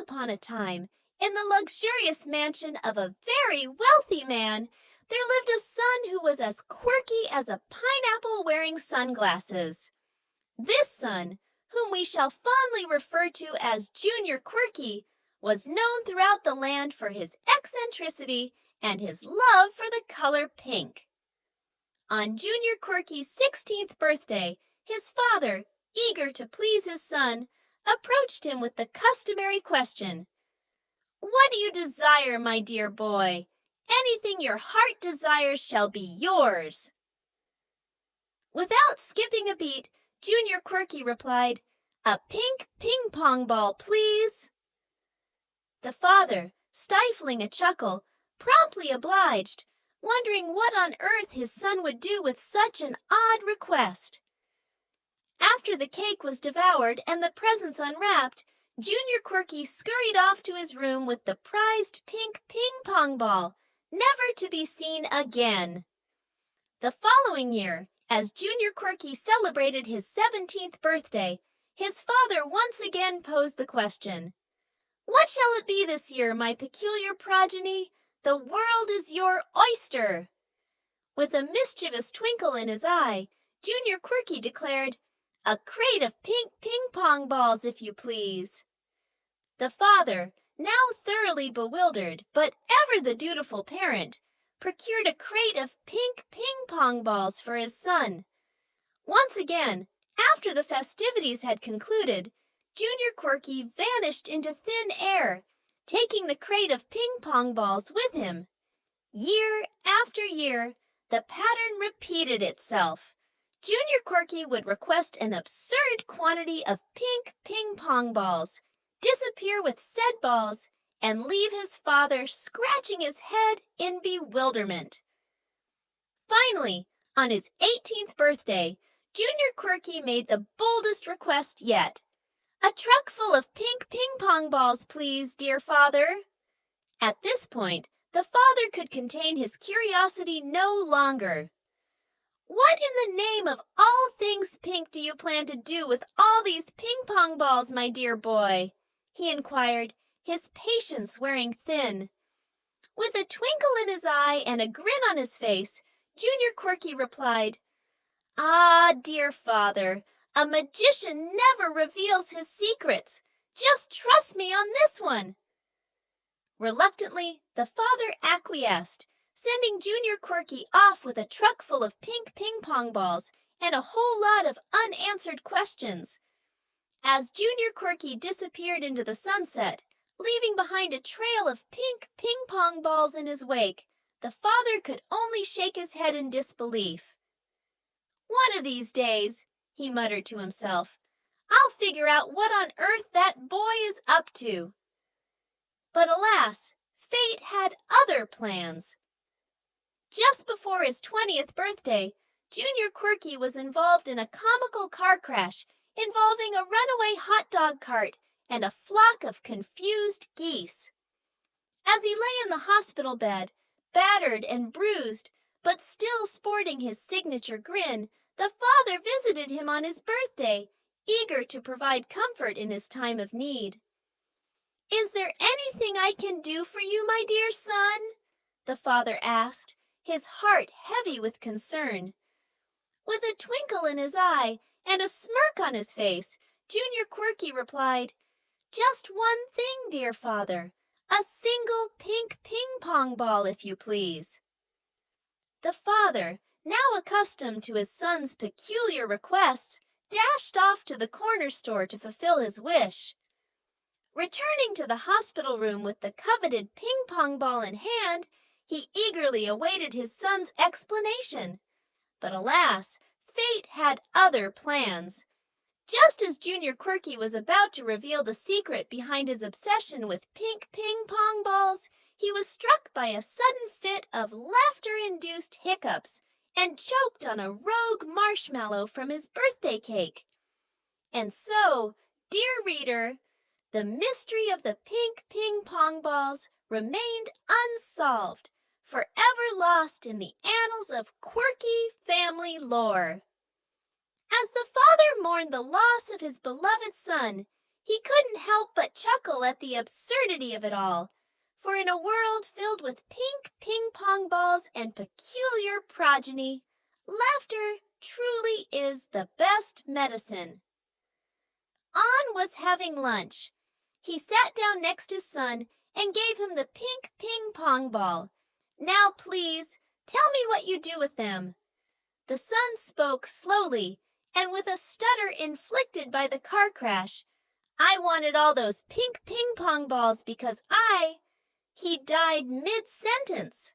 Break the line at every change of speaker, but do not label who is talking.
upon a time, in the luxurious mansion of a very wealthy man, there lived a son who was as quirky as a pineapple wearing sunglasses. This son, whom we shall fondly refer to as Junior Quirky, was known throughout the land for his eccentricity and his love for the color pink. On Junior Quirky's 16th birthday, his father, eager to please his son, approached him with the customary question, "What do you desire, my dear boy? Anything your heart desires shall be yours." Without skipping a beat, Junior Quirky replied, "A pink ping-pong ball, please." The father, stifling a chuckle, promptly obliged, wondering what on earth his son would do with such an odd request. After the cake was devoured and the presents unwrapped, Junior Quirky scurried off to his room with the prized pink ping-pong ball, never to be seen again. The following year, as Junior Quirky celebrated his 17th birthday, his father once again posed the question, "What shall it be this year, my peculiar progeny? The world is your oyster." With a mischievous twinkle in his eye, Junior Quirky declared, "A crate of pink ping-pong balls, if you please." The father, now thoroughly bewildered, but ever the dutiful parent, procured a crate of pink ping-pong balls for his son. Once again, after the festivities had concluded, Junior Quirky vanished into thin air, taking the crate of ping-pong balls with him. Year after year, the pattern repeated itself. Junior Quirky would request an absurd quantity of pink ping-pong balls, disappear with said balls, and leave his father scratching his head in bewilderment. Finally, on his 18th birthday, Junior Quirky made the boldest request yet. "A truck full of pink ping-pong balls, please, dear father." At this point, the father could contain his curiosity no longer. "What in the name of all things pink do you plan to do with all these ping-pong balls, my dear boy?" he inquired, his patience wearing thin. With a twinkle in his eye and a grin on his face, Junior Quirky replied, "Ah, dear father, a magician never reveals his secrets. Just trust me on this one." Reluctantly, the father acquiesced, sending Junior Quirky off with a truck full of pink ping-pong balls and a whole lot of unanswered questions. As Junior Quirky disappeared into the sunset, leaving behind a trail of pink ping-pong balls in his wake, the father could only shake his head in disbelief. "One of these days," he muttered to himself, "I'll figure out what on earth that boy is up to." But alas, fate had other plans. Just before his 20th birthday, Junior Quirky was involved in a comical car crash involving a runaway hot dog cart and a flock of confused geese. As he lay in the hospital bed, battered and bruised, but still sporting his signature grin, the father visited him on his birthday, eager to provide comfort in his time of need. "Is there anything I can do for you, my dear son?" the father asked, his heart heavy with concern. With a twinkle in his eye and a smirk on his face, Junior Quirky replied, "Just one thing, dear father. A single pink ping-pong ball, if you please." The father, now accustomed to his son's peculiar requests, dashed off to the corner store to fulfill his wish. Returning to the hospital room with the coveted ping-pong ball in hand, he eagerly awaited his son's explanation. But alas, fate had other plans. Just as Junior Quirky was about to reveal the secret behind his obsession with pink ping-pong balls, he was struck by a sudden fit of laughter-induced hiccups and choked on a rogue marshmallow from his birthday cake. And so, dear reader, the mystery of the pink ping-pong balls remained unsolved, forever lost in the annals of quirky family lore. As the father mourned the loss of his beloved son, He couldn't help but chuckle at the absurdity of it all, for in a world filled with pink ping-pong balls and peculiar progeny, laughter truly is the best medicine. On was having lunch. He sat down next his son and gave him the pink ping-pong ball. "Now, please, tell me what you do with them." The son spoke slowly and with a stutter inflicted by the car crash. "I wanted all those pink ping-pong balls because He died mid-sentence.